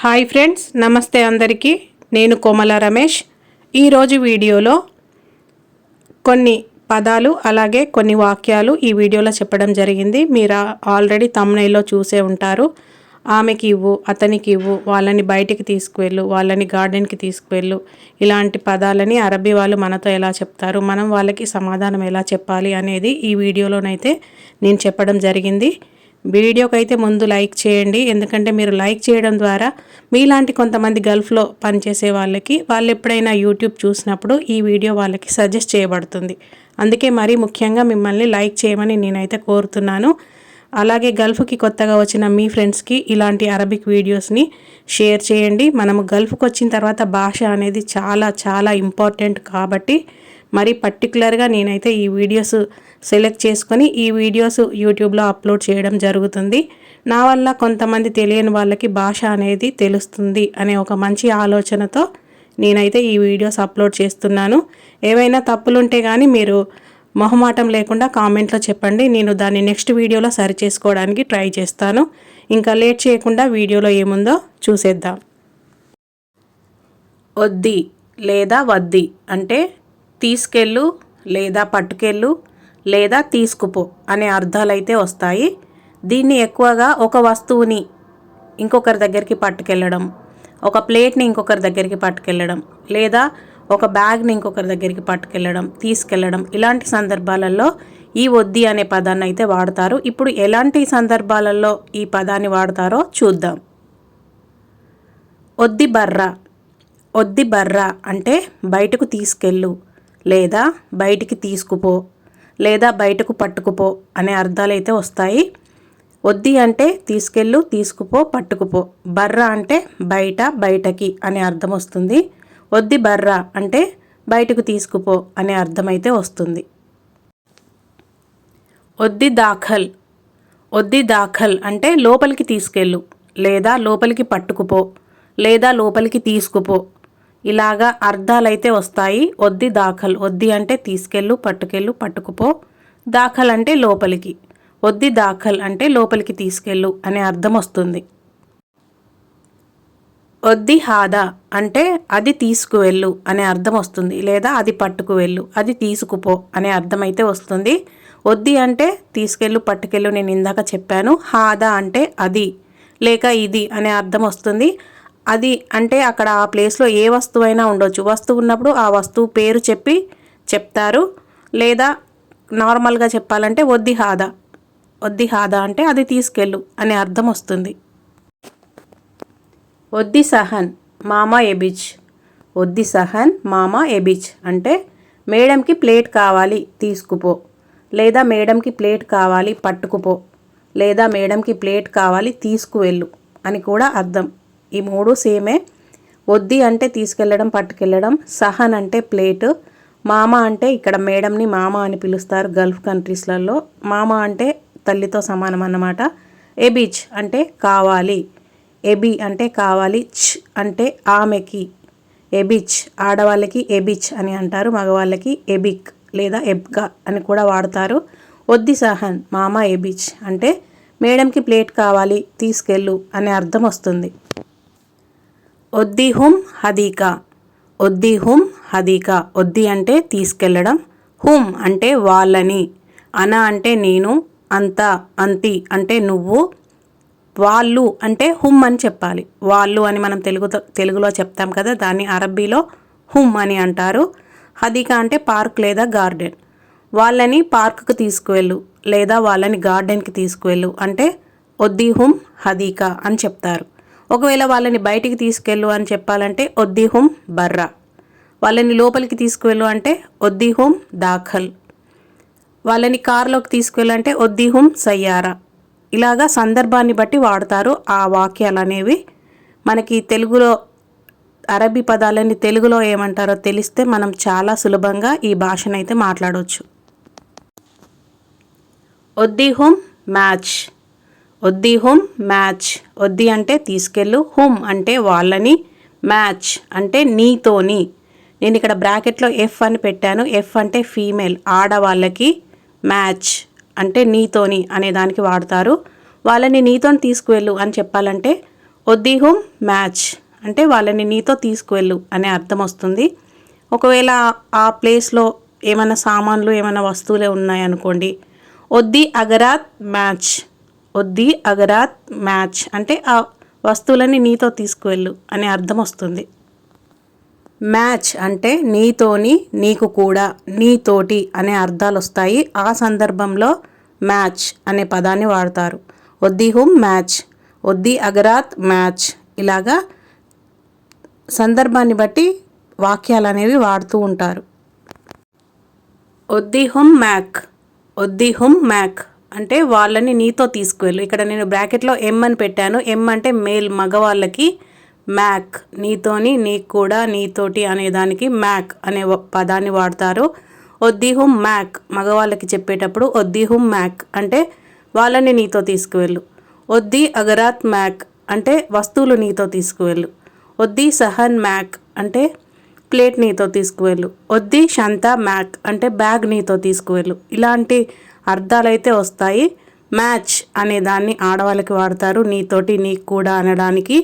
Hi friends, నమస్తే అందరికీ. నేను కోమల రమేష్. ఈరోజు వీడియోలో కొన్ని పదాలు అలాగే కొన్ని వాక్యాలు ఈ వీడియోలో చెప్పడం జరిగింది. మీరు ఆల్రెడీ థంబ్నెయిల్లో చూసే ఉంటారు. ఆమెకి ఇవ్వు, అతనికి ఇవ్వు, వాళ్ళని బయటికి తీసుకువెళ్ళు, వాళ్ళని గార్డెన్కి తీసుకువెళ్ళు, ఇలాంటి పదాలని అరబీ వాళ్ళు మనతో ఎలా చెప్తారు, మనం వాళ్ళకి సమాధానం ఎలా చెప్పాలి అనేది ఈ వీడియోలోనైతే నేను చెప్పడం జరిగింది. వీడియోకి అయితే ముందు లైక్ చేయండి, ఎందుకంటే మీరు లైక్ చేయడం ద్వారా మీలాంటి కొంతమంది గల్ఫ్లో పనిచేసే వాళ్ళు ఎప్పుడైనా యూట్యూబ్ చూసినప్పుడు ఈ వీడియో వాళ్ళకి సజెస్ట్ చేయబడుతుంది. అందుకే మరీ ముఖ్యంగా మిమ్మల్ని లైక్ చేయమని నేనైతే కోరుతున్నాను. అలాగే గల్ఫ్కి కొత్తగా వచ్చిన మీ ఫ్రెండ్స్కి ఇలాంటి అరబిక్ వీడియోస్ని షేర్ చేయండి. మనము గల్ఫ్కి వచ్చిన తర్వాత భాష అనేది చాలా చాలా ఇంపార్టెంట్ కాబట్టి మరి పర్టికులర్గా నేనైతే ఈ వీడియోస్ సెలెక్ట్ చేసుకొని ఈ వీడియోస్ యూట్యూబ్లో అప్లోడ్ చేయడం జరుగుతుంది. నా వల్ల కొంతమంది తెలియని వాళ్ళకి భాష అనేది తెలుస్తుంది అనే ఒక మంచి ఆలోచనతో నేనైతే ఈ వీడియోస్ అప్లోడ్ చేస్తున్నాను. ఏవైనా తప్పులుంటే కానీ మీరు మొహమాటం లేకుండా కామెంట్లో చెప్పండి. నేను దాన్ని నెక్స్ట్ వీడియోలో సరి చేసుకోవడానికి ట్రై చేస్తాను. ఇంకా లేట్ చేయకుండా వీడియోలో ఏముందో చూసేద్దాం. వద్ది లేదా వద్ది అంటే తీసుకెళ్ళు లేదా పట్టుకెళ్ళు లేదా తీసుకుపో అనే అర్థాలైతే వస్తాయి. దీన్ని ఎక్కువగా ఒక వస్తువుని ఇంకొకరి దగ్గరికి పట్టుకెళ్ళడం, ఒక ప్లేట్ని ఇంకొకరి దగ్గరికి పట్టుకెళ్ళడం, లేదా ఒక బ్యాగ్ని ఇంకొకరి దగ్గరికి పట్టుకెళ్ళడం, తీసుకెళ్ళడం, ఇలాంటి సందర్భాలలో ఈ వద్ది అనే పదాన్ని అయితే వాడతారు. ఇప్పుడు ఎలాంటి సందర్భాలలో ఈ పదాన్ని వాడతారో చూద్దాం. వద్ది బర్రా. వద్ది బర్రా అంటే బయటకు తీసుకెళ్ళు లేదా బయటికి తీసుకుపో లేదా బయటకు పట్టుకుపో అనే అర్థాలైతే వస్తాయి. వద్ది అంటే తీసుకెళ్ళు, తీసుకుపో, పట్టుకుపో. బర్రా అంటే బయట, బయటకి అనే అర్థం వస్తుంది. వద్ది బర్రా అంటే బయటకు తీసుకుపో అనే అర్థం అయితే వస్తుంది. వద్ది దాఖల్. వద్ది దాఖల్ అంటే లోపలికి తీసుకెళ్ళు లేదా లోపలికి పట్టుకుపో లేదా లోపలికి తీసుకుపో, ఇలాగా అర్థాలైతే వస్తాయి. వద్ది దాఖల్. వద్ది అంటే తీసుకెళ్ళు, పట్టుకెళ్ళు, పట్టుకుపో. దాఖల్ అంటే లోపలికి. వద్ది దాఖల్ అంటే లోపలికి తీసుకెళ్ళు అనే అర్థం వస్తుంది. వద్ది హాదా అంటే అది తీసుకువెళ్ళు అనే అర్థం వస్తుంది, లేదా అది పట్టుకువెళ్ళు, అది తీసుకుపో అనే అర్థం అయితే వస్తుంది. వద్ది అంటే తీసుకెళ్ళు, పట్టుకెళ్ళు, నేను ఇందాక చెప్పాను. హాదా అంటే అది లేక ఇది అనే అర్థం వస్తుంది. అది అంటే అక్కడ ఆ ప్లేస్లో ఏ వస్తువైనా ఉండొచ్చు. వస్తువు ఉన్నప్పుడు ఆ వస్తువు పేరు చెప్తారు, లేదా నార్మల్గా చెప్పాలంటే వద్ది హాదా. వద్ది హాదా అంటే అది తీసుకెళ్ళు అనే అర్థం వస్తుంది. వద్ది సహన్ మామా ఎబిచ్. వద్ది సహన్ మామా ఎబిచ్ అంటే మేడంకి ప్లేట్ కావాలి, తీసుకుపో, లేదా మేడంకి ప్లేట్ కావాలి, పట్టుకుపో, లేదా మేడంకి ప్లేట్ కావాలి, తీసుకువెళ్ళు అని కూడా అర్థం. ఈ మూడు సేమే. వద్ది అంటే తీసుకెళ్ళడం, పట్టుకెళ్ళడం. సహన్ అంటే ప్లేటు. మామ అంటే ఇక్కడ మేడంని మామ అని పిలుస్తారు గల్ఫ్ కంట్రీస్లలో. మామ అంటే తల్లితో సమానం అన్నమాట. ఎబిచ్ అంటే కావాలి. ఎబి అంటే కావాలి. చ్ అంటే ఆమెకి. ఎబిచ్ ఆడవాళ్ళకి ఎబిచ్ అని అంటారు, మగవాళ్ళకి ఎబిక్ లేదా ఎబ్గా అని కూడా వాడతారు. వద్ది సహన్ మామ ఎబిచ్ అంటే మేడంకి ప్లేట్ కావాలి, తీసుకెళ్ళు అనే అర్థం వస్తుంది. వద్ది హుమ్ హదీకా. వద్ది హుమ్ హదీకా. వద్ది అంటే తీసుకెళ్ళడం, హుమ్ అంటే వాళ్ళని, అన అంటే నేను, అంత అంతి అంటే నువ్వు, వాళ్ళు అంటే హుమ్ అని చెప్పాలి. వాళ్ళు అని మనం తెలుగులో చెప్తాం కదా, దాన్ని అరబ్బీలో హుమ్ అని అంటారు. హదీకా అంటే పార్క్ లేదా గార్డెన్. వాళ్ళని పార్క్కి తీసుకువెళ్ళు లేదా వాళ్ళని గార్డెన్కి తీసుకువెళ్ళు అంటే వద్ది హుమ్ హదీకా అని చెప్తారు. ఒకవేళ వాళ్ళని బయటికి తీసుకెళ్ళు అని చెప్పాలంటే వద్ది హుమ్ బర్రా. వాళ్ళని లోపలికి తీసుకువెళ్ళు అంటే వద్ది హుమ్ దాఖల్. వాళ్ళని కారులోకి తీసుకువెళ్ళంటే వద్ది హుమ్ సయ్యారా. ఇలాగా సందర్భాన్ని బట్టి వాడతారు ఆ వాక్యాలు అనేవి. మనకి తెలుగులో అరబీ పదాలని తెలుగులో ఏమంటారో తెలిస్తే మనం చాలా సులభంగా ఈ భాషనైతే మాట్లాడవచ్చు. వద్ది హుమ్ మ్యాచ్. వద్ది హుమ్ మ్యాచ్. వద్ది అంటే తీసుకెళ్ళు, హుమ్ అంటే వాళ్ళని, మ్యాచ్ అంటే నీతోని. నేను ఇక్కడ బ్రాకెట్లో ఎఫ్ అని పెట్టాను. ఎఫ్ అంటే ఫీమేల్, ఆడవాళ్ళకి. మ్యాచ్ అంటే నీతోని అనే దానికి వాడతారు. వాళ్ళని నీతోని తీసుకువెళ్ళు అని చెప్పాలంటే ఒద్దిహుం మ్యాచ్ అంటే వాళ్ళని నీతో తీసుకువెళ్ళు అనే అర్థం వస్తుంది. ఒకవేళ ఆ ప్లేస్లో ఏమైనా సామాన్లు ఏమైనా వస్తువులే ఉన్నాయనుకోండి, ఒద్ది అగరాత్ మ్యాచ్, ఒద్ది అగరాత్ మ్యాచ్ అంటే ఆ వస్తువులని నీతో తీసుకువెళ్ళు అనే అర్థం వస్తుంది. మ్యాచ్ అంటే నీతోని, నీకు కూడా, నీతోటి అనే అర్థాలు వస్తాయి. ఆ సందర్భంలో మ్యాచ్ అనే పదాన్ని వాడతారు. ఒద్దిహుం మ్యాచ్, ఒద్ది అగరాత్ మ్యాచ్, ఇలాగా సందర్భాన్ని బట్టి వాక్యాలు అనేవి వాడుతూ ఉంటారు. ఒద్దిహుం మ్యాక్, ఒద్దిహుం మ్యాక్ అంటే వాళ్ళని నీతో తీసుకువెళ్ళు. ఇక్కడ నేను బ్రాకెట్లో ఎం అని పెట్టాను. ఎం అంటే మేల్, మగవాళ్ళకి. మ్యాక్ నీతోని, నీకు కూడా, నీతోటి అనేదానికి మ్యాక్ అనే పదాన్ని వాడతారు. ఒద్దిహుం మ్యాక్ మగవాళ్ళకి చెప్పేటప్పుడు ఒద్దిహుం మ్యాక్ అంటే వాళ్ళని నీతో తీసుకువెళ్ళు. ఒద్ది అగరాత్ మ్యాక్ అంటే వస్తువులు నీతో తీసుకువెళ్ళు. ఒద్ది సహన్ మ్యాక్ అంటే ప్లేట్ నీతో తీసుకువెళ్ళు. ఒద్ది షంతా మ్యాక్ అంటే బ్యాగ్ నీతో తీసుకువెళ్ళు. ఇలాంటి అర్థాలైతే వస్తాయి. మ్యాచ్ అనే దాన్ని ఆడవాళ్ళకి వాడతారు. నీతోటి, నీకు కూడా అనడానికి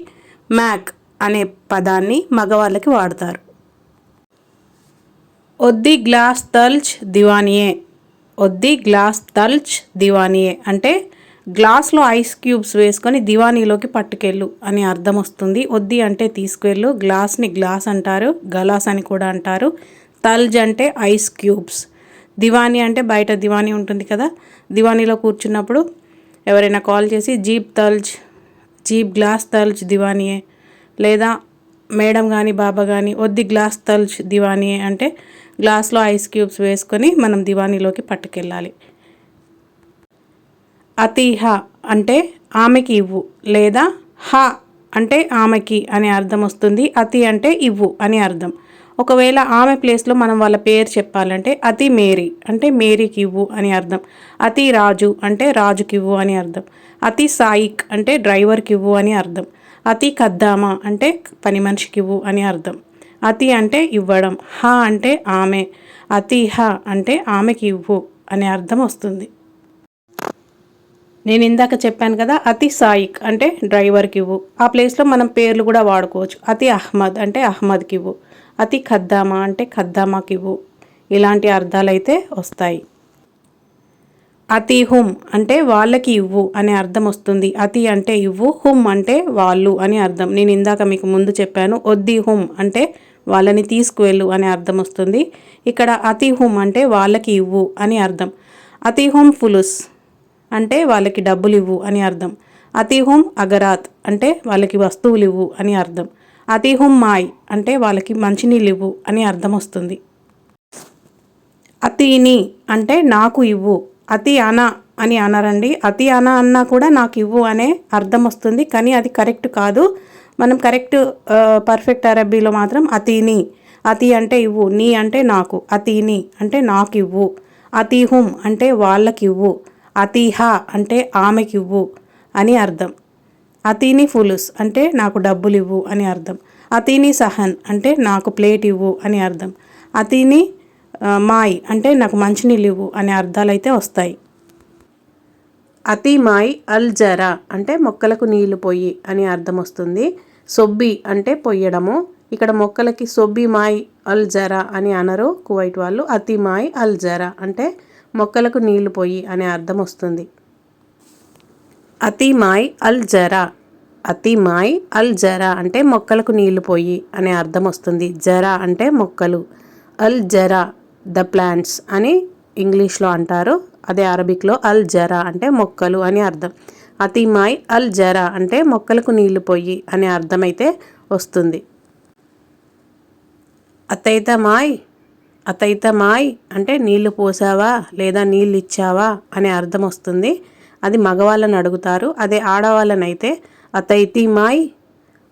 మ్యాక్ అనే పదాన్ని మగవాళ్ళకి వాడతారు. ఒద్ది గ్లాస్ తల్చ్ దివానియే, ఒద్ది గ్లాస్ తల్చ్ దివానియే అంటే గ్లాస్లో ఐస్ క్యూబ్స్ వేసుకొని దివానీలోకి పట్టుకెళ్ళు అని అర్థం వస్తుంది. ఒద్ది అంటే తీసుకువెళ్ళు, గ్లాస్ని గ్లాస్ అంటారు, గలాస్ అని కూడా అంటారు. తల్జ్ అంటే ఐస్ క్యూబ్స్, దివానీ అంటే బయట దివానీ ఉంటుంది కదా, దివానీలో కూర్చున్నప్పుడు ఎవరైనా కాల్ చేసి జీప్ తల్జ్, జీప్ గ్లాస్ తల్జ్ దివానియే, లేదా మేడం కానీ బాబా కానీ ఒద్ది గ్లాస్ తల్జ్ దివానియే అంటే గ్లాస్లో ఐస్ క్యూబ్స్ వేసుకొని మనం దివానీలోకి పట్టుకెళ్ళాలి. అతిహ అంటే ఆమెకి ఇవ్వు, లేదా హ అంటే ఆమెకి అనే అర్థం వస్తుంది. అతి అంటే ఇవ్వు అని అర్థం. ఒకవేళ ఆమె ప్లేస్లో మనం వాళ్ళ పేరు చెప్పాలంటే అతి మేరీ అంటే మేరీకి ఇవ్వు అని అర్థం. అతి రాజు అంటే రాజుకి ఇవ్వు అని అర్థం. అతి సాయిక్ అంటే డ్రైవర్కి ఇవ్వు అని అర్థం. అతి కద్దామా అంటే పని మనిషికి ఇవ్వు అని అర్థం. అతి అంటే ఇవ్వడం, హ అంటే ఆమె, అతి హ అంటే ఆమెకి ఇవ్వు అనే అర్థం వస్తుంది. నేను ఇందాక చెప్పాను కదా, అతి సాయిక్ అంటే డ్రైవర్కి ఇవ్వు. ఆ ప్లేస్లో మనం పేర్లు కూడా వాడుకోవచ్చు. అతి అహ్మద్ అంటే అహ్మద్కి ఇవ్వు. అతి ఖద్దామా అంటే ఖద్దామాకి ఇవ్వు. ఇలాంటి అర్థాలు అయితే వస్తాయి. అతి హుం అంటే వాళ్ళకి ఇవ్వు అనే అర్థం వస్తుంది. అతి అంటే ఇవ్వు, హుం అంటే వాళ్ళు అని అర్థం. నేను ఇందాక మీకు ముందు చెప్పాను, ఒద్ది హుం అంటే వాళ్ళని తీసుకువెళ్ళు అనే అర్థం వస్తుంది. ఇక్కడ అతి హుం అంటే వాళ్ళకి ఇవ్వు అని అర్థం. అతి హుం ఫులుస్ అంటే వాళ్ళకి డబ్బులు ఇవ్వు అని అర్థం. అతిహుం అగరాత్ అంటే వాళ్ళకి వస్తువులు ఇవ్వు అని అర్థం. అతిహుం మాయ్ అంటే వాళ్ళకి మంచినీళ్ళు ఇవ్వు అని అర్థం వస్తుంది. అతీని అంటే నాకు ఇవ్వు. అతి అన అని అనరండి. అతి అన అన్నా కూడా నాకు ఇవ్వు అనే అర్థం వస్తుంది, కానీ అది కరెక్ట్ కాదు. మనం కరెక్ట్ పర్ఫెక్ట్ అరబీలో మాత్రం అతీని, అతి అంటే ఇవ్వు, నీ అంటే నాకు, అతీని అంటే నాకు ఇవ్వు. అతిహుం అంటే వాళ్ళకి ఇవ్వు. అతిహ అంటే ఆమెకి ఇవ్వు అని అర్థం. అతీని ఫులుస్ అంటే నాకు డబ్బులు ఇవ్వు అని అర్థం. అతీని సహన్ అంటే నాకు ప్లేట్ ఇవ్వు అని అర్థం. అతీని మాయ్ అంటే నాకు మంచినీళ్ళు ఇవ్వు అనే అర్థాలు అయితే వస్తాయి. అతి మాయ్ అల్ జరా అంటే మొక్కలకు నీళ్లు పొయ్యి అని అర్థం వస్తుంది. సొబ్బి అంటే పొయ్యడము. ఇక్కడ మొక్కలకి సొబ్బి మాయ్ అల్ జరా అని అనరు కువైట్ వాళ్ళు. అతి మాయ్ అల్ జరా అంటే మొక్కలకు నీళ్లు పోయి అనే అర్థం వస్తుంది. అతి మాయ్ అల్ జరా, అతి మాయ్ అల్ జరా అంటే మొక్కలకు నీళ్లు పోయి అనే అర్థం వస్తుంది. జరా అంటే మొక్కలు, అల్ జరా ద ప్లాంట్స్ అని ఇంగ్లీష్లో అంటారు. అదే అరబిక్లో అల్ జరా అంటే మొక్కలు అని అర్థం. అతి మాయ్ అల్ జరా అంటే మొక్కలకు నీళ్లు పోయి అనే అర్థం అయితే వస్తుంది. అతైత మాయ్, అతైత మాయ్ అంటే నీళ్లు పోసావా లేదా నీళ్ళు ఇచ్చావా అనే అర్థం వస్తుంది. అది మగవాళ్ళని అడుగుతారు. అదే ఆడవాళ్ళనైతే అతైతి మాయ్,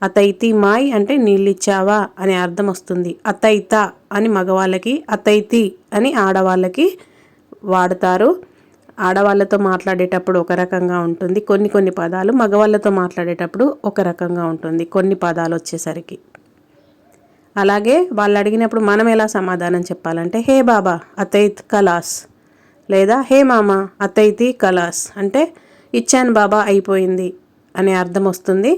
అతైతి మాయ్ అంటే నీళ్ళు ఇచ్చావా అనే అర్థం వస్తుంది. అతైత అని మగవాళ్ళకి, అతైతి అని ఆడవాళ్ళకి వాడతారు. ఆడవాళ్ళతో మాట్లాడేటప్పుడు ఒక రకంగా ఉంటుంది కొన్ని పదాలు, మగవాళ్ళతో మాట్లాడేటప్పుడు ఒక రకంగా ఉంటుంది కొన్ని పదాలు వచ్చేసరికి. అలాగే వాళ్ళు అడిగినప్పుడు మనం ఎలా సమాధానం చెప్పాలంటే హే బాబా అతైత్ కలాస్, లేదా హే మామ అతైతి కలాస్ అంటే ఇచ్చాను బాబా అయిపోయింది అనే అర్థం వస్తుంది.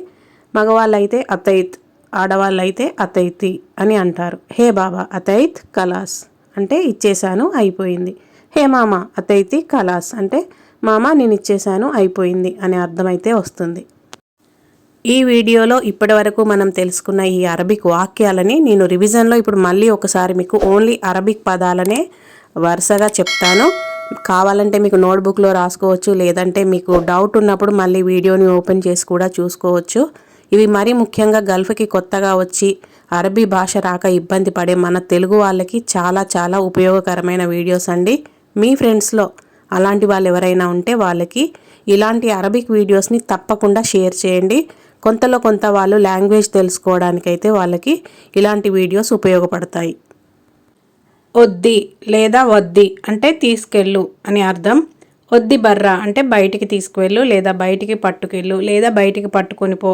మగవాళ్ళైతే అతైత్, ఆడవాళ్ళైతే అతైతి అని అంటారు. హే బాబా అతైత్ కలాస్ అంటే ఇచ్చేశాను అయిపోయింది. హే మామ అతైతి కలాస్ అంటే మామ నేను ఇచ్చేశాను అయిపోయింది అనే అర్థమైతే వస్తుంది. ఈ వీడియోలో ఇప్పటివరకు మనం తెలుసుకున్న ఈ అరబిక్ వాక్యాలని నేను రివిజన్లో ఇప్పుడు మళ్ళీ ఒకసారి మీకు ఓన్లీ అరబిక్ పదాలనే వరుసగా చెప్తాను. కావాలంటే మీకు నోట్బుక్లో రాసుకోవచ్చు, లేదంటే మీకు డౌట్ ఉన్నప్పుడు మళ్ళీ వీడియోని ఓపెన్ చేసి కూడా చూసుకోవచ్చు. ఇవి మరీ ముఖ్యంగా గల్ఫ్కి కొత్తగా వచ్చి అరబీ భాష రాక ఇబ్బంది పడే మన తెలుగు వాళ్ళకి చాలా చాలా ఉపయోగకరమైన వీడియోస్ అండి. మీ ఫ్రెండ్స్లో అలాంటి వాళ్ళు ఎవరైనా ఉంటే వాళ్ళకి ఇలాంటి అరబిక్ వీడియోస్ని తప్పకుండా షేర్ చేయండి. కొంతలో కొంత వాళ్ళు లాంగ్వేజ్ తెలుసుకోవడానికైతే వాళ్ళకి ఇలాంటి వీడియోస్ ఉపయోగపడతాయి. వద్ది లేదా వద్ది అంటే తీసుకెళ్ళు అని అర్థం. వద్ది బర్రా అంటే బయటికి తీసుకువెళ్ళు లేదా బయటికి పట్టుకెళ్ళు లేదా బయటికి పట్టుకొని పో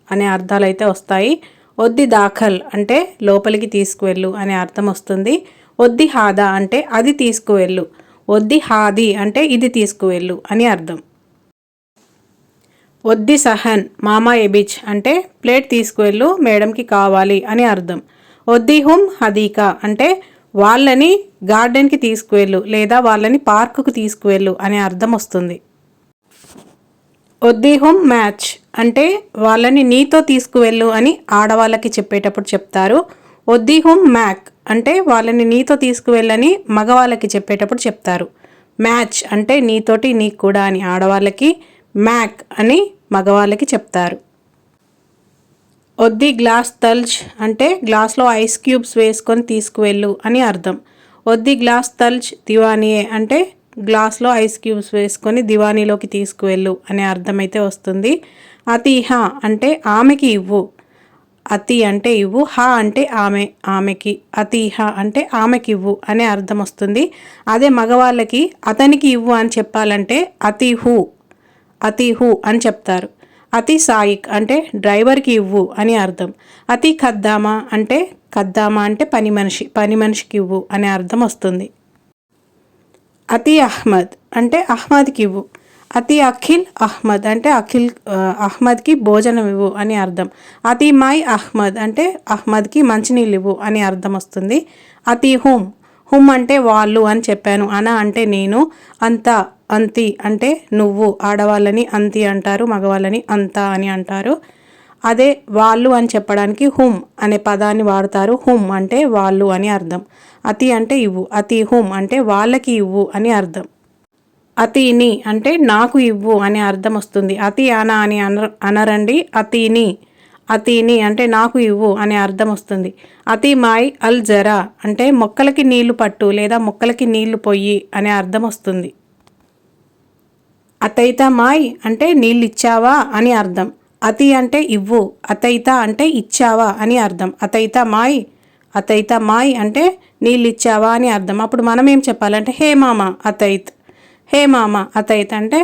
అనే అర్థాలు అయితే వస్తాయి. వద్ది దాఖల్ అంటే లోపలికి తీసుకువెళ్ళు అనే అర్థం వస్తుంది. వద్ది హాదా అంటే అది తీసుకువెళ్ళు. వద్ది హాది అంటే ఇది తీసుకువెళ్ళు అని అర్థం. వద్ది సహన్ మామా ఎబిచ్ అంటే ప్లేట్ తీసుకువెళ్ళు మేడంకి కావాలి అని అర్థం. వద్ది హుమ్ హదీకా అంటే వాళ్ళని గార్డెన్కి తీసుకువెళ్ళు లేదా వాళ్ళని పార్కుకు తీసుకువెళ్ళు అనే అర్థం వస్తుంది. వద్ది హుమ్ మ్యాచ్ అంటే వాళ్ళని నీతో తీసుకువెళ్ళు అని ఆడవాళ్ళకి చెప్పేటప్పుడు చెప్తారు. వద్ది హుమ్ మ్యాక్ అంటే వాళ్ళని నీతో తీసుకువెళ్ళని మగవాళ్ళకి చెప్పేటప్పుడు చెప్తారు. మ్యాచ్ అంటే నీతోటి నీకు కూడా అని ఆడవాళ్ళకి, మ్యాక్ అని మగవాళ్ళకి చెప్తారు. వద్ది గ్లాస్ తల్జ్ అంటే గ్లాస్లో ఐస్ క్యూబ్స్ వేసుకొని తీసుకువెళ్ళు అని అర్థం. వద్ది గ్లాస్ తల్జ్ దివానియే అంటే గ్లాస్లో ఐస్ క్యూబ్స్ వేసుకొని దివానీలోకి తీసుకువెళ్ళు అనే అర్థం అయితే వస్తుంది. అతిహ అంటే ఆమెకి ఇవ్వు. అతి అంటే ఇవ్వు, హా అంటే ఆమె, ఆమెకి. అతిహ అంటే ఆమెకి ఇవ్వు అనే అర్థం వస్తుంది. అదే మగవాళ్ళకి అతనికి ఇవ్వు అని చెప్పాలంటే అతిహు, అతిహు అని చెప్తారు. అతి సాయిక్ అంటే డ్రైవర్కి ఇవ్వు అని అర్థం. అతి ఖద్దామా అంటే ఖద్దామా అంటే పని మనిషి, పని మనిషికి ఇవ్వు అనే అర్థం వస్తుంది. అతి అహ్మద్ అంటే అహ్మద్కి ఇవ్వు. అతి అఖిల్ అహ్మద్ అంటే అహ్మద్కి భోజనం ఇవ్వు అని అర్థం. అతి మై అహ్మద్ అంటే అహ్మద్కి మంచినీళ్ళు ఇవ్వు అని అర్థం వస్తుంది. అతి హుమ్, హుమ్ అంటే వాళ్ళు అని చెప్పాను. అన అంటే నేను, అంత అంతి అంటే నువ్వు. ఆడవాళ్ళని అంతి అంటారు, మగవాళ్ళని అంత అని అంటారు. అదే వాళ్ళు అని చెప్పడానికి హుమ్ అనే పదాన్ని వాడతారు. హుమ్ అంటే వాళ్ళు అని అర్థం. అతి అంటే ఇవ్వు, అతి హుమ్ అంటే వాళ్ళకి ఇవ్వు అని అర్థం. అతిని అంటే నాకు ఇవ్వు అనే అర్థం వస్తుంది. అతి అనా అని అనరండి, అతిని. అతిని అంటే నాకు ఇవ్వు అనే అర్థం వస్తుంది. అతి మాయ్ అల్ జరా అంటే మొక్కలకి నీళ్లు పట్టు లేదా మొక్కలకి నీళ్లు పొయ్యి అనే అర్థం వస్తుంది. అతైత మాయ్ అంటే నీళ్ళు ఇచ్చావా అని అర్థం. అతి అంటే ఇవ్వు, అతైత అంటే ఇచ్చావా అని అర్థం. అతైత మాయ్, అతైత మాయ్ అంటే నీళ్ళు ఇచ్చావా అని అర్థం. అప్పుడు మనం ఏం చెప్పాలంటే హే మామ అతైత్, హే మామ అతైత్ అంటే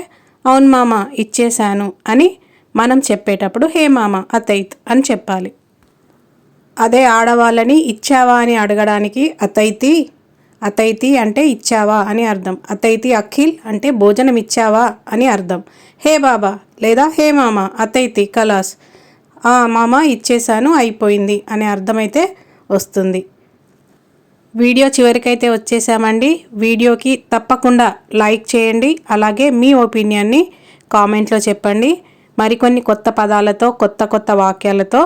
అవును మామ ఇచ్చేశాను అని మనం చెప్పేటప్పుడు హే మామ అతైత్ అని చెప్పాలి. అదే ఆడవాళ్ళని ఇచ్చావా అని అడగడానికి అతైతి, అతైతి అంటే ఇచ్చావా అని అర్థం. అతైతి అఖిల్ అంటే భోజనం ఇచ్చావా అని అర్థం. హే బాబా లేదా హే మామ అతైతి కలాస్ మామ ఇచ్చేశాను అయిపోయింది అనే అర్థమైతే వస్తుంది. వీడియో చివరికైతే వచ్చేసామండి. వీడియోకి తప్పకుండా లైక్ చేయండి, అలాగే మీ ఒపీనియన్ని కామెంట్లో చెప్పండి. మరికొన్ని కొత్త పదాలతో కొత్త కొత్త వాక్యాలతో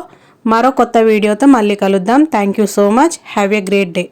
మరో కొత్త వీడియోతో మళ్ళీ కలుద్దాం. Thank you so much. Have a great day.